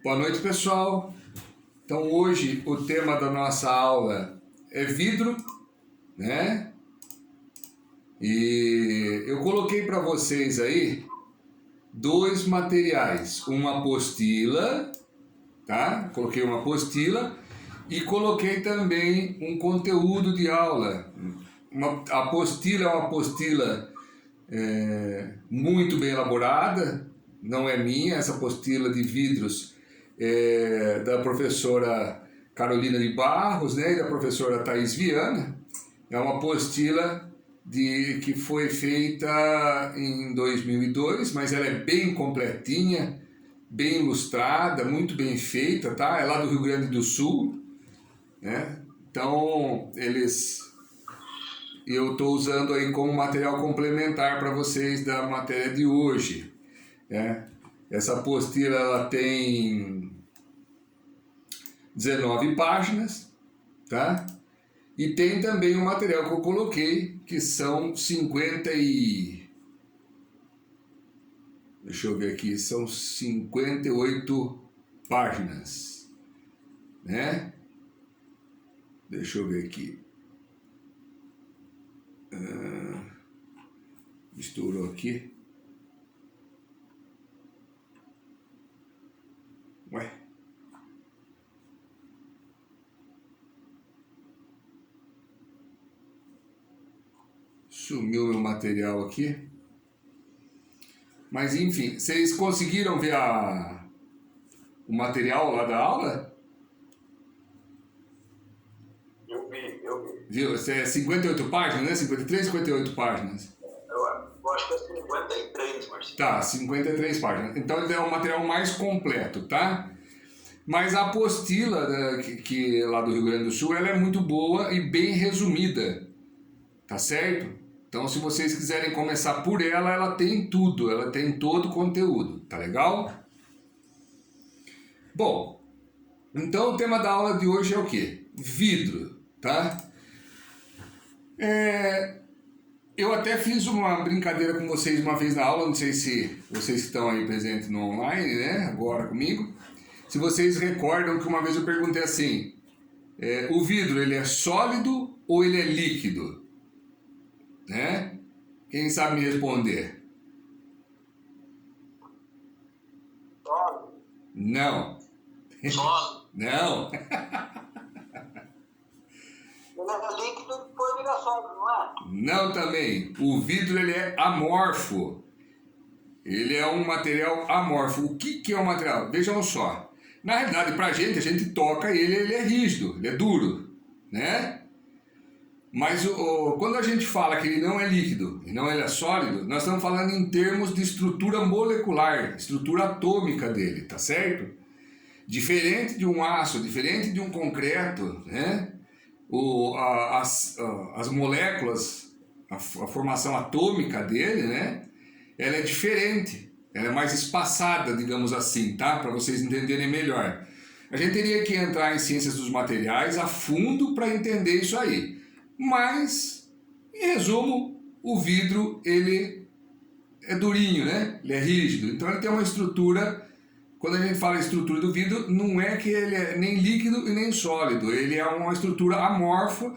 Boa noite, pessoal. Então hoje o tema da nossa aula é vidro, né? E eu coloquei para vocês aí dois materiais, uma apostila, tá? Coloquei uma apostila e coloquei também um conteúdo de aula. A apostila é uma apostila muito bem elaborada, não é minha, essa apostila de vidros da professora Carolina de Barros, né, e da professora Thais Viana. É uma apostila que foi feita em 2002, mas ela é bem completinha, bem ilustrada, muito bem feita, tá? É lá do Rio Grande do Sul, né? Então, eu estou usando aí como material complementar para vocês da matéria de hoje, né? Essa apostila ela tem 19 páginas, tá? E tem também um material que eu coloquei, que são 50 e... Deixa eu ver aqui, são 58 páginas, né? Deixa eu ver aqui. Misturou aqui. Ué? Sumiu meu material aqui. Mas enfim, vocês conseguiram ver o material lá da aula? Eu vi. Viu? É 58 páginas, né? 53, 58 páginas. Eu acho que é 53, Marcinho. Tá, 53 páginas. Então ele é um material mais completo, tá? Mas a apostila que lá do Rio Grande do Sul, ela é muito boa e bem resumida, tá certo? Então se vocês quiserem começar por ela tem tudo, ela tem todo o conteúdo, tá legal? Bom, então o tema da aula de hoje é o quê? Vidro, tá? Eu até fiz uma brincadeira com vocês uma vez na aula, não sei se vocês que estão aí presentes no online, né, agora comigo, se vocês recordam que uma vez eu perguntei assim, o vidro ele é sólido ou ele é líquido? Né? Quem sabe me responder? Sólido. Não. Sólido. Não. Ele é líquido por virar sólido, não é? Não também. O vidro ele é amorfo. Ele é um material amorfo. O que é um material? Vejam só. Na realidade, a gente toca ele é rígido, ele é duro, né? Mas quando a gente fala que ele não é líquido e não ele é sólido, nós estamos falando em termos de estrutura molecular, estrutura atômica dele, tá certo? Diferente de um aço, diferente de um concreto, né? As moléculas, a formação atômica dele, né? Ela é diferente, ela é mais espaçada, digamos assim, tá? Para vocês entenderem melhor. A gente teria que entrar em ciências dos materiais a fundo para entender isso aí. Mas, em resumo, o vidro ele é durinho, né? Ele é rígido, então ele tem uma estrutura. Quando a gente fala estrutura do vidro, não é que ele é nem líquido e nem sólido, ele é uma estrutura amorfa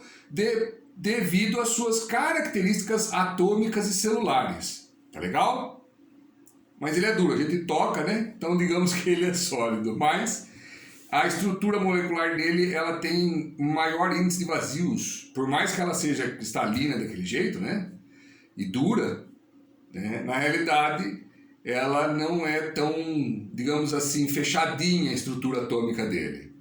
devido às suas características atômicas e celulares, tá legal? Mas ele é duro, a gente toca, né? Então digamos que ele é sólido, mas a estrutura molecular dele, ela tem maior índice de vazios, por mais que ela seja cristalina daquele jeito, né? E dura, né? Na realidade, ela não é tão, digamos assim, fechadinha a estrutura atômica dele,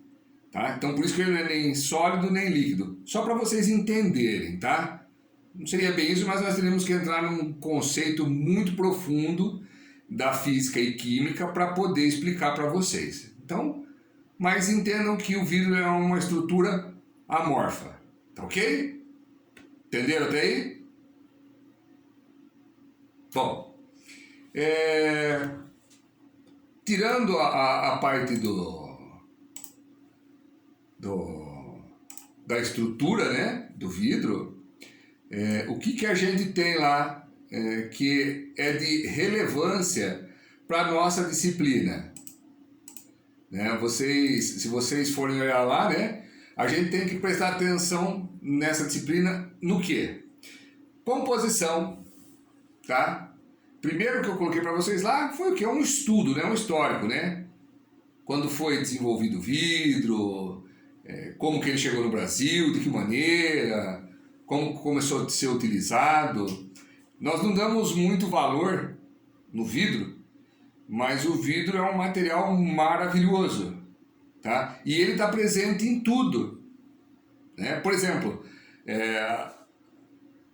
tá? Então por isso que ele não é nem sólido nem líquido, só para vocês entenderem, tá? Não seria bem isso, mas nós teríamos que entrar num conceito muito profundo da física e química para poder explicar para vocês. Então, mas entendam que o vidro é uma estrutura amorfa, tá ok? Entenderam até aí? Bom, tirando a parte da estrutura, né, do vidro, o que a gente tem lá que é de relevância para a nossa disciplina? né? Se vocês forem olhar lá, né? A gente tem que prestar atenção nessa disciplina no quê? Composição, tá? Primeiro que eu coloquei para vocês lá foi o que? Um estudo, né? Um histórico, né? Quando foi desenvolvido o vidro, como que ele chegou no Brasil, de que maneira, como começou a ser utilizado. Nós não damos muito valor no vidro, mas o vidro é um material maravilhoso, tá? E ele está presente em tudo, né? Por exemplo,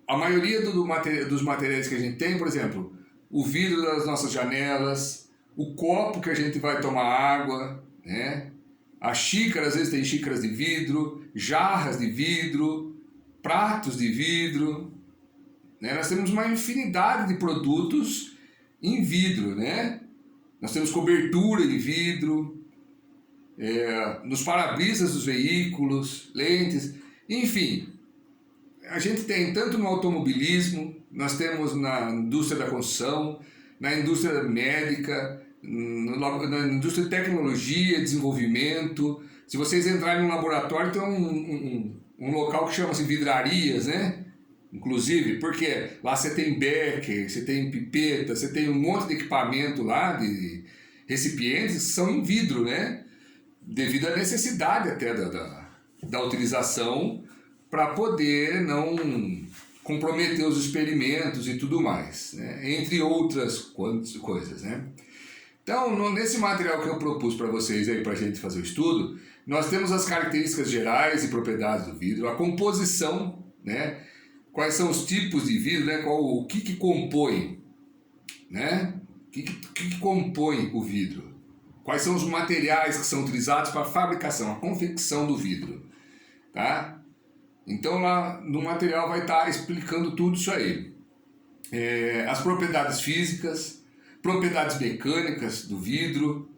a maioria dos materiais que a gente tem, por exemplo, o vidro das nossas janelas, o copo que a gente vai tomar água, né? A xícara, às vezes tem xícaras de vidro, jarras de vidro, pratos de vidro, né? Nós temos uma infinidade de produtos em vidro, né? Nós temos cobertura de vidro, nos para-brisas dos veículos, lentes, enfim. A gente tem tanto no automobilismo, nós temos na indústria da construção, na indústria médica, na indústria de tecnologia, desenvolvimento. Se vocês entrarem no laboratório, tem um local que chama-se vidrarias, né? Inclusive, porque lá você tem becker, você tem pipeta, você tem um monte de equipamento lá, de recipientes que são em vidro, né? Devido à necessidade até da utilização para poder não comprometer os experimentos e tudo mais, né? Entre outras coisas, né? Então, nesse material que eu propus para vocês aí, para a gente fazer o estudo, nós temos as características gerais e propriedades do vidro, a composição, né? Quais são os tipos de vidro, né? O que compõe, né? O que compõe o vidro? Quais são os materiais que são utilizados para a fabricação, a confecção do vidro, tá? Então lá no material vai estar explicando tudo isso aí. As propriedades físicas, propriedades mecânicas do vidro,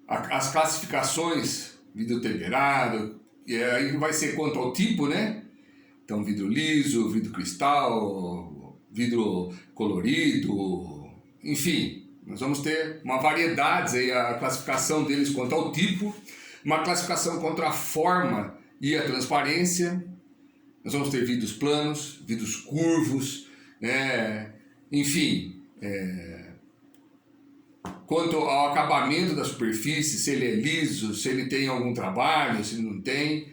as classificações, vidro temperado, e aí vai ser quanto ao tipo, né? Então vidro liso, vidro cristal, vidro colorido, enfim, nós vamos ter uma variedade aí, a classificação deles quanto ao tipo, uma classificação quanto à forma e a transparência. Nós vamos ter vidros planos, vidros curvos, né? Enfim, quanto ao acabamento da superfície, se ele é liso, se ele tem algum trabalho, se ele não tem,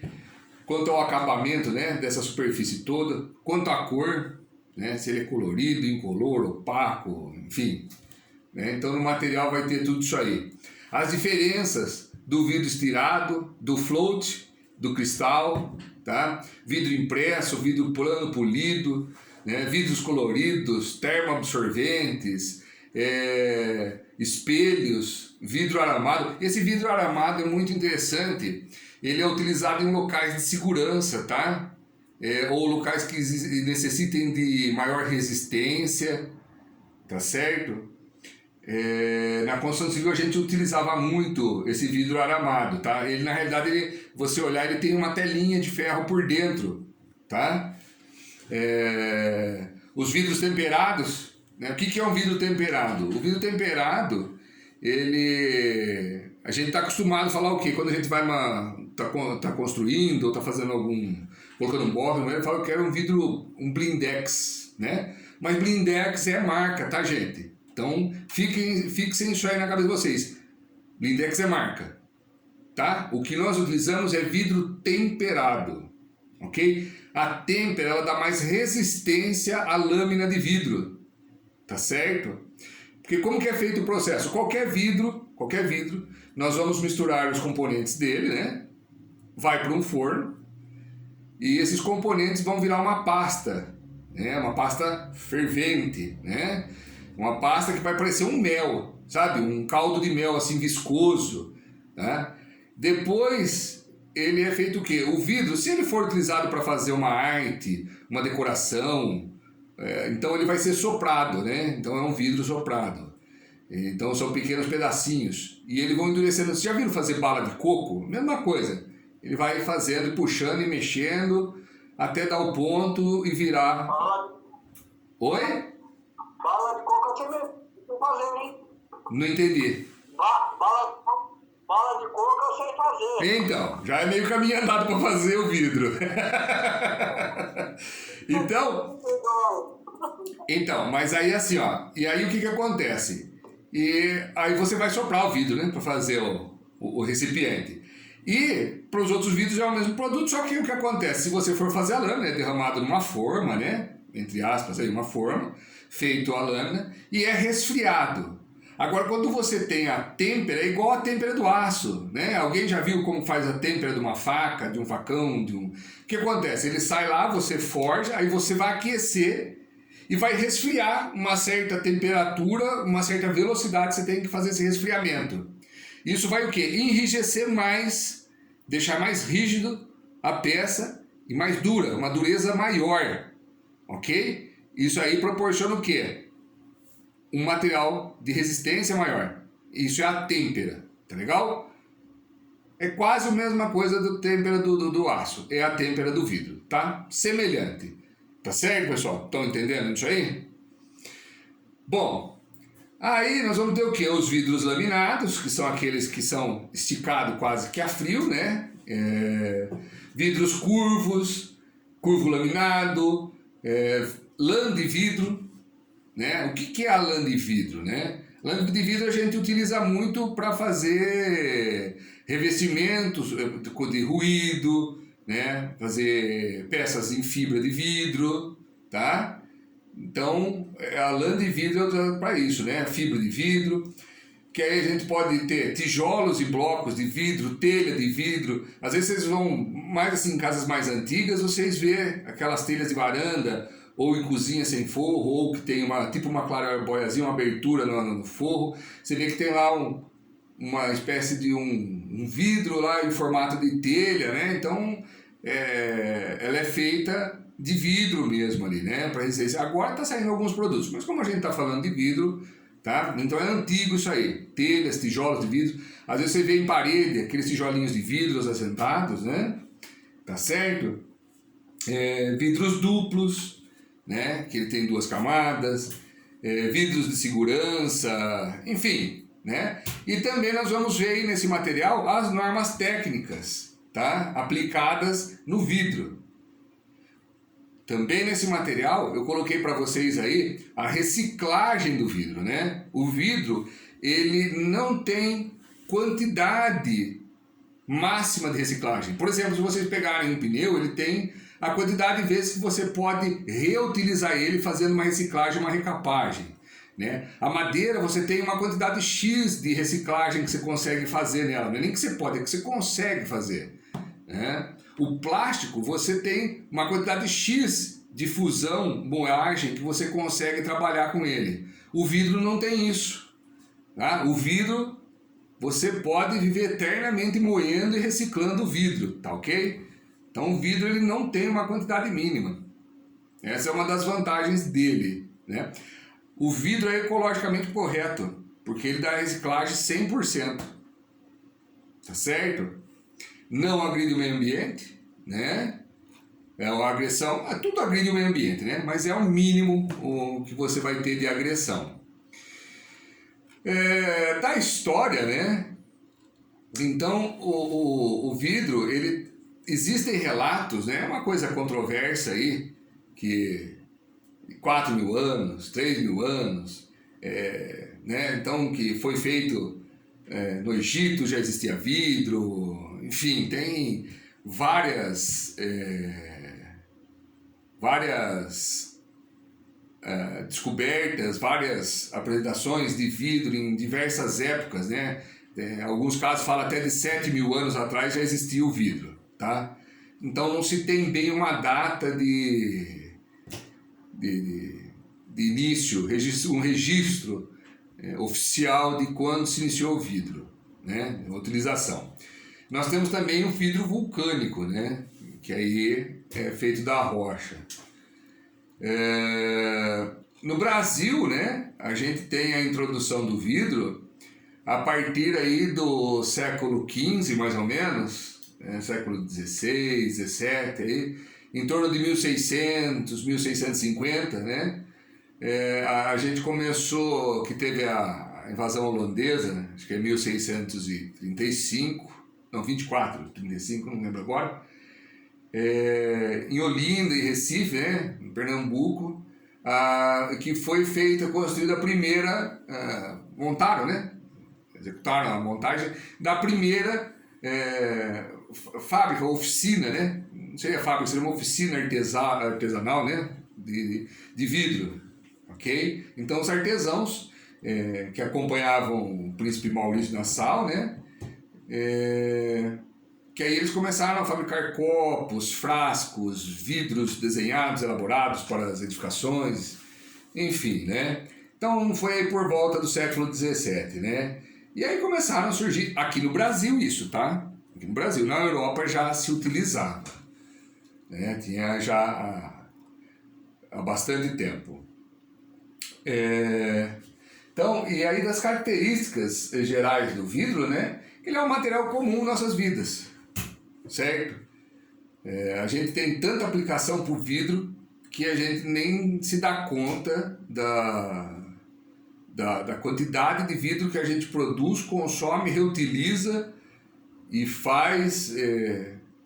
quanto ao acabamento, né, dessa superfície toda, quanto à cor, né, se ele é colorido, incolor, opaco, enfim, né? Então no material vai ter tudo isso aí. As diferenças do vidro estirado, do float, do cristal, tá? Vidro impresso, vidro plano polido, né? Vidros coloridos, termoabsorventes, espelhos, vidro aramado. Esse vidro aramado é muito interessante, ele é utilizado em locais de segurança, tá? Ou locais que necessitem de maior resistência, tá certo? Na construção civil a gente utilizava muito esse vidro aramado, tá? Ele na realidade, você olhar, ele tem uma telinha de ferro por dentro, tá? Os vidros temperados, né? O que é um vidro temperado? O vidro temperado, a gente está acostumado a falar o quê? Quando a gente vai tá construindo ou tá fazendo colocando um móvel, ele fala que era um vidro, um blindex, né? Mas blindex é marca, tá, gente? Então, fixem isso aí na cabeça de vocês. Blindex é marca, tá? O que nós utilizamos é vidro temperado, ok? A têmpera, ela dá mais resistência à lâmina de vidro, tá certo? Porque como que é feito o processo? Qualquer vidro, nós vamos misturar os componentes dele, né? Vai para um forno e esses componentes vão virar uma pasta, né? Uma pasta fervente, né? Uma pasta que vai parecer um mel, sabe? Um caldo de mel assim viscoso, tá? Depois ele é feito o quê? O vidro, se ele for utilizado para fazer uma arte, uma decoração, então ele vai ser soprado, né? Então é um vidro soprado. Então são pequenos pedacinhos e eles vão endurecendo. Vocês já viram fazer bala de coco? Mesma coisa. Ele vai fazendo, puxando e mexendo até dar o ponto e virar. Oi? Bala de coco eu tô fazendo, hein? Não entendi. fazer. Então, já é meio caminho andado para fazer o vidro. Então, mas aí assim, ó, e aí o que acontece? E aí você vai soprar o vidro, né, para fazer o recipiente. E para os outros vidros é o mesmo produto, só que o que acontece? Se você for fazer a lâmina, é derramado numa forma, né, entre aspas, aí, uma forma, feito a lâmina, e é resfriado. Agora, quando você tem a têmpera, é igual a têmpera do aço, né? Alguém já viu como faz a têmpera de uma faca, de um facão, O que acontece? Ele sai lá, você forja, aí você vai aquecer e vai resfriar uma certa temperatura, uma certa velocidade, você tem que fazer esse resfriamento. Isso vai o quê? Enrijecer mais, deixar mais rígido a peça e mais dura, uma dureza maior, ok? Isso aí proporciona o quê? Um material de resistência maior. Isso é a têmpera, tá legal? É quase a mesma coisa do têmpera do aço, é a têmpera do vidro, tá? Semelhante. Tá certo, pessoal? Estão entendendo isso aí? Bom, aí nós vamos ter o que? Os vidros laminados, que são aqueles que são esticados quase que a frio, né? Vidros curvos, curvo laminado, lã de vidro, né? O que é a lã de vidro, né? Lã de vidro a gente utiliza muito para fazer revestimentos de ruído, né? Fazer peças em fibra de vidro, tá? Então, a lã de vidro é para isso, né? Fibra de vidro, que aí a gente pode ter tijolos e blocos de vidro, telha de vidro. Às vezes vocês vão mais assim em casas mais antigas, vocês vê aquelas telhas de varanda ou em cozinha sem forro, ou que tem uma claraboiazinha, uma abertura no forro. Você vê que tem lá uma espécie de um vidro lá em formato de telha, né? Então, ela é feita de vidro mesmo ali, né? Para resistência. Agora está saindo alguns produtos, mas como a gente está falando de vidro, tá? Então é antigo isso aí. Telhas, tijolos de vidro. Às vezes você vê em parede aqueles tijolinhos de vidro assentados, né? Tá certo? Vidros duplos, né? Que ele tem 2 camadas. Vidros de segurança, enfim, né? E também nós vamos ver aí nesse material as normas técnicas, tá? Aplicadas no vidro. Também nesse material eu coloquei para vocês aí a reciclagem do vidro, né? O vidro, ele não tem quantidade máxima de reciclagem. Por exemplo, se vocês pegarem um pneu, ele tem a quantidade de vezes que você pode reutilizar ele fazendo uma reciclagem, uma recapagem, né? A madeira, você tem uma quantidade X de reciclagem que você consegue fazer nela. Não é nem que você pode, é que você consegue fazer, né? O plástico, você tem uma quantidade X de fusão, moagem, que você consegue trabalhar com ele. O vidro não tem isso, tá? O vidro, você pode viver eternamente moendo e reciclando o vidro, tá ok? Então o vidro ele não tem uma quantidade mínima. Essa é uma das vantagens dele, né? O vidro é ecologicamente correto, porque ele dá reciclagem 100%, tá certo? Não agride o meio ambiente, né? É uma agressão, tudo agride o meio ambiente, né? Mas é o mínimo o que você vai ter de agressão. Da história, né? Então, o vidro, existem relatos, né? É uma coisa controversa aí, que 4.000 anos, 3.000 anos, né? Então, que foi feito no Egito, já existia vidro, enfim, tem várias descobertas, várias apresentações de vidro em diversas épocas, né? Alguns casos falam até de 7.000 anos atrás já existia o vidro, tá? Então não se tem bem uma data de início, um registro oficial de quando se iniciou o vidro, né? A utilização. Nós temos também o vidro vulcânico, né? Que aí é feito da rocha. No Brasil, né? A gente tem a introdução do vidro a partir aí do século XV, mais ou menos, século XVI, XVII, aí, em torno de 1600, 1650, né? A gente começou, que teve a invasão holandesa, acho que é 1635, não, 24, 35, não lembro agora, em Olinda e Recife, né, em Pernambuco, que foi feita, construída a primeira, montaram, né, executaram a montagem da primeira fábrica, oficina, né, não seria fábrica, seria uma oficina artesanal, né, de vidro, ok? Então os artesãos que acompanhavam o príncipe Maurício Nassau, né, que aí eles começaram a fabricar copos, frascos, vidros desenhados, elaborados para as edificações, enfim, né? Então foi por volta do século XVII, né? E aí começaram a surgir, aqui no Brasil isso, tá? Aqui no Brasil, na Europa já se utilizava, né? Tinha já há bastante tempo. Então, e aí das características gerais do vidro, né? Ele é um material comum em nossas vidas, certo? A gente tem tanta aplicação para o vidro que a gente nem se dá conta da quantidade de vidro que a gente produz, consome, reutiliza e faz,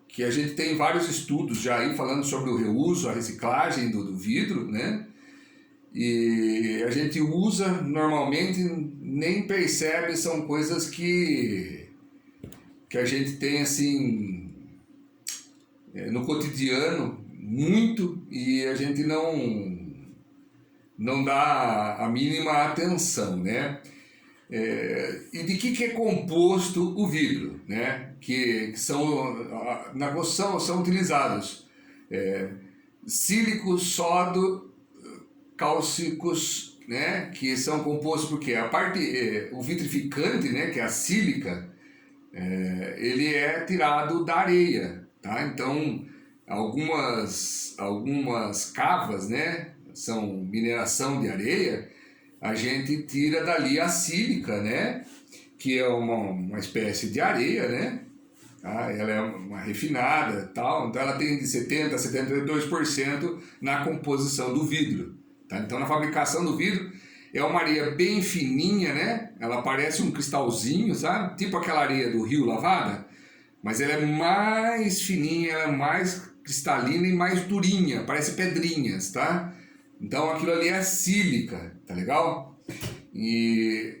que a gente tem vários estudos já aí falando sobre o reuso, a reciclagem do vidro, né? E a gente usa normalmente, nem percebe, são coisas que a gente tem assim no cotidiano muito e a gente não dá a mínima atenção, né? E de que é composto o vidro, né? Que são, na construção são utilizados sílicos, sodo, cálcicos, né? Que são compostos porque a parte, o vitrificante, né? Que é a sílica, ele é tirado da areia, tá? Então algumas cavas, né? São mineração de areia, a gente tira dali a sílica, né? Que é uma espécie de areia, né? Tá? Ela é uma refinada, tal, então ela tem de 70% a 72% na composição do vidro, tá? Então na fabricação do vidro é uma areia bem fininha, né? Ela parece um cristalzinho, sabe? Tipo aquela areia do rio lavada, mas ela é mais fininha, ela é mais cristalina e mais durinha, parece pedrinhas, tá? Então aquilo ali é sílica, tá legal? E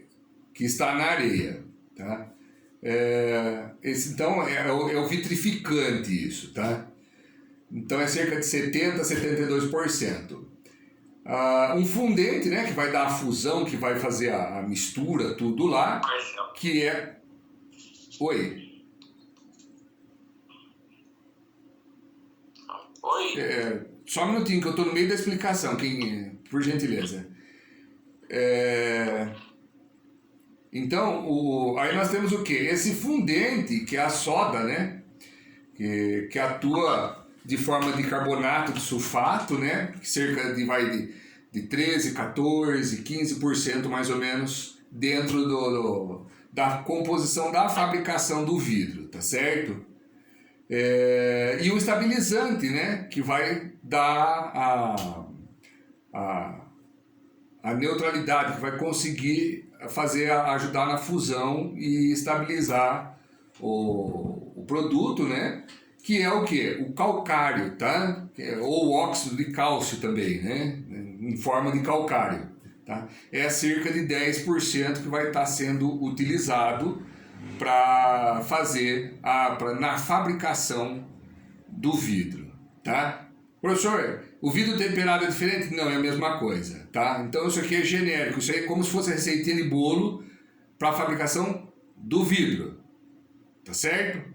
que está na areia, tá? Então é o vitrificante isso, tá? Então é cerca de 70% a 72%. Um fundente, né, que vai dar a fusão, que vai fazer a mistura, tudo lá, que é... Oi? Oi? Só um minutinho que eu estou no meio da explicação, por gentileza. Então, aí nós temos o quê? Esse fundente, que é a soda, né? Que atua de forma de carbonato de sulfato, né? Cerca de 13, 14, 15% mais ou menos dentro da composição da fabricação do vidro, tá certo? E o estabilizante, né? Que vai dar a neutralidade, que vai conseguir ajudar na fusão e estabilizar o produto, né? Que é o que? O calcário, tá? Ou óxido de cálcio também, né? Em forma de calcário, tá? É cerca de 10% que vai estar sendo utilizado para fazer na fabricação do vidro, tá? Professor, o vidro temperado é diferente? Não, é a mesma coisa, tá? Então isso aqui é genérico, isso aí é como se fosse a receitinha de bolo para a fabricação do vidro, tá certo?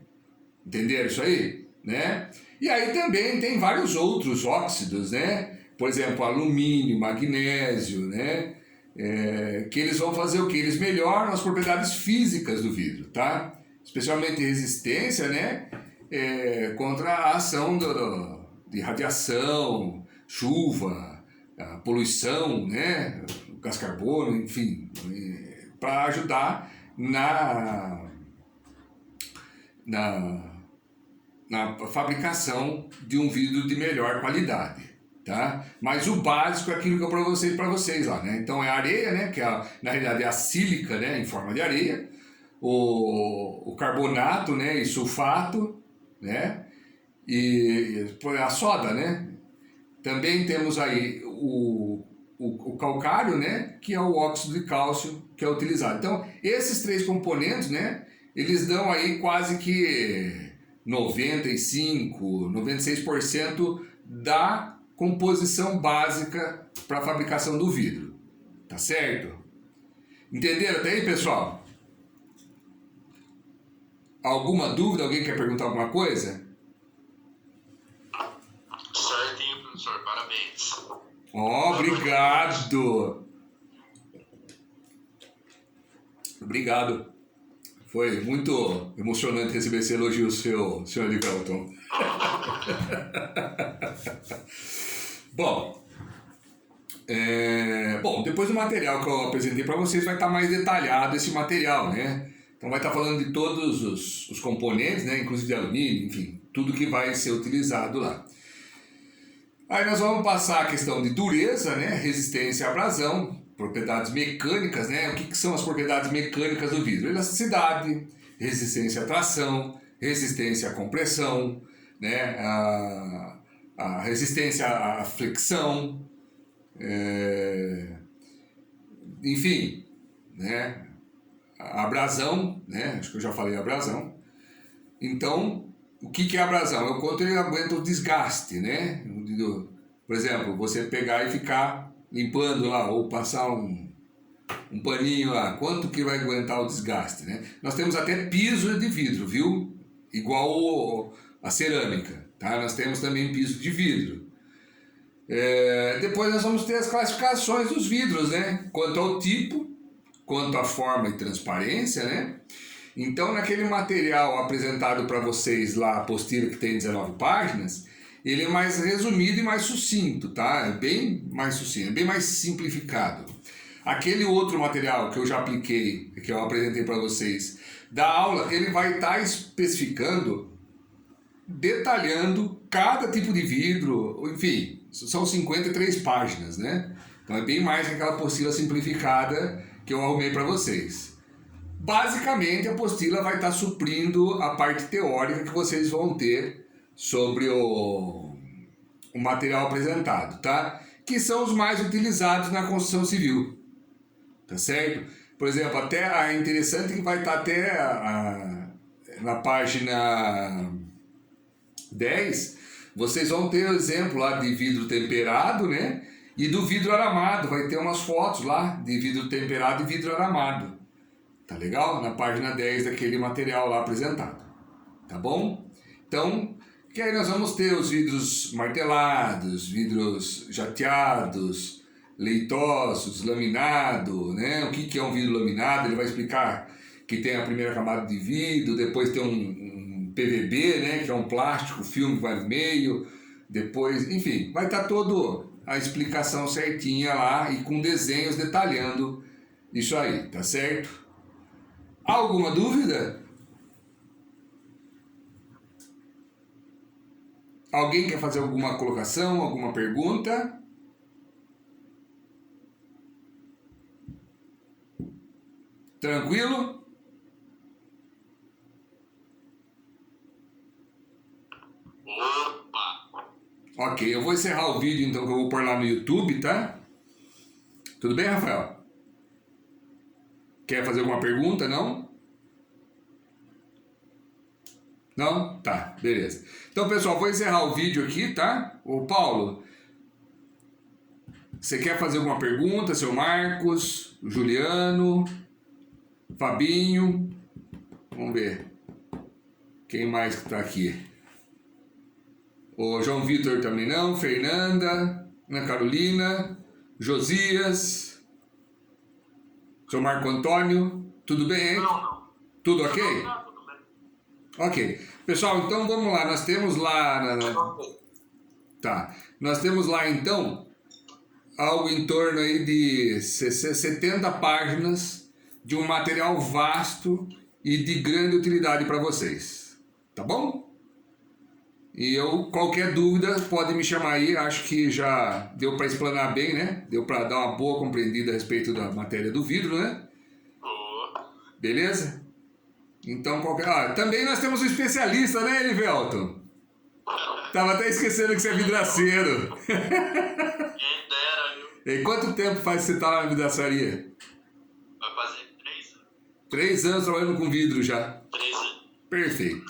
Entenderam isso aí? Né? E aí também tem vários outros óxidos, né? Por exemplo, alumínio, magnésio, né? Que eles vão fazer o que? Eles melhoram as propriedades físicas do vidro, tá? Especialmente resistência, né? Contra a ação de radiação, chuva, a poluição, né? O gás carbono, enfim, para ajudar na fabricação de um vidro de melhor qualidade, tá? Mas o básico é aquilo que eu provei para vocês lá, né? Então é a areia, né? Que na realidade é a sílica, né? Em forma de areia. o carbonato, né, e sulfato, né, e a soda, né. Também temos aí o calcário, né, que é o óxido de cálcio que é utilizado. Então, esses três componentes, né, eles dão aí quase que 95, 96% da composição básica para a fabricação do vidro. Tá certo? Entenderam até aí, pessoal? Alguma dúvida? Alguém quer perguntar alguma coisa? Certinho, professor. Parabéns. Oh, obrigado! Obrigado. Foi muito emocionante receber esse elogio seu, senhor Elivelton. Bom, depois do material que eu apresentei para vocês vai estar mais detalhado esse material, né? Então vai estar falando de todos os componentes, né? Inclusive de alumínio, enfim, tudo que vai ser utilizado lá. Aí nós vamos passar a questão de dureza, né? Resistência à abrasão, propriedades mecânicas, né? O que são as propriedades mecânicas do vidro? Elasticidade, resistência à tração, resistência à compressão, né? A resistência à flexão, enfim, né? A abrasão, né? Acho que eu já falei abrasão. Então, o que é abrasão? É o quanto ele aguenta o desgaste, né? Por exemplo, você pegar e ficar limpando lá, ou passar um paninho lá, quanto que vai aguentar o desgaste, né? Nós temos até piso de vidro, viu? Igual a cerâmica, tá? Nós temos também piso de vidro. Depois nós vamos ter as classificações dos vidros, né? Quanto ao tipo, quanto à forma e transparência, né? Então, naquele material apresentado para vocês lá, a apostila que tem 19 páginas, ele é mais resumido e mais sucinto, tá? É bem mais sucinto, é bem mais simplificado. Aquele outro material que eu já apliquei, que eu apresentei para vocês, da aula, ele vai estar especificando, detalhando cada tipo de vidro, enfim, são 53 páginas, né? Então é bem mais que aquela apostila simplificada que eu arrumei para vocês. Basicamente, a apostila vai estar suprindo a parte teórica que vocês vão ter sobre o material apresentado, tá? Que são os mais utilizados na construção civil, tá certo? Por exemplo, até é interessante que vai estar até na página 10, vocês vão ter o exemplo lá de vidro temperado, né? E do vidro aramado, vai ter umas fotos lá de vidro temperado e vidro aramado. Tá legal? Na página 10 daquele material lá apresentado. Tá bom? Então, que aí nós vamos ter os vidros martelados, vidros jateados, leitosos, laminado, né? O que é um vidro laminado? Ele vai explicar que tem a primeira camada de vidro, depois tem um PVB, né? Que é um plástico, filme que vai no meio, depois, enfim, vai estar toda a explicação certinha lá e com desenhos detalhando isso aí, tá certo? Alguma dúvida? Alguém quer fazer alguma colocação, alguma pergunta? Tranquilo? Opa! Ok, eu vou encerrar o vídeo então que eu vou pôr lá no YouTube, tá? Tudo bem, Rafael? Quer fazer alguma pergunta, não? Não? Tá, beleza. Então, pessoal, vou encerrar o vídeo aqui, tá? Ô, Paulo, você quer fazer alguma pergunta? Seu Marcos, Juliano, Fabinho, vamos ver. Quem mais que tá aqui? O João Vitor também não, Fernanda, Ana Carolina, Josias... Seu Marco Antônio, tudo bem, hein? Não. Tudo ok? Não, tudo bem. Ok. Pessoal, então vamos lá. Nós temos lá... Tá. Nós temos lá, então, algo em torno aí de 70 páginas de um material vasto e de grande utilidade para vocês. Tá bom? E qualquer dúvida, pode me chamar aí, acho que já deu para explanar bem, né? Deu para dar uma boa compreendida a respeito da matéria do vidro, né? Boa. Beleza? Então, também nós temos um especialista, né, Elivelton? Tava até esquecendo que você é vidraceiro. Quem dera, viu? E quanto tempo faz que você tá lá na vidraçaria? Vai fazer 3 anos. 3 anos trabalhando com vidro já. 3 anos. Perfeito.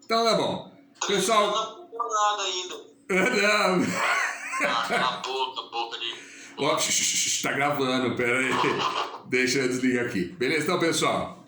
Então tá bom. Pessoal. Não deu nada ainda. Não. Cala a boca de... Ó, tá gravando, pera aí. Deixa eu desligar aqui. Beleza, então, pessoal?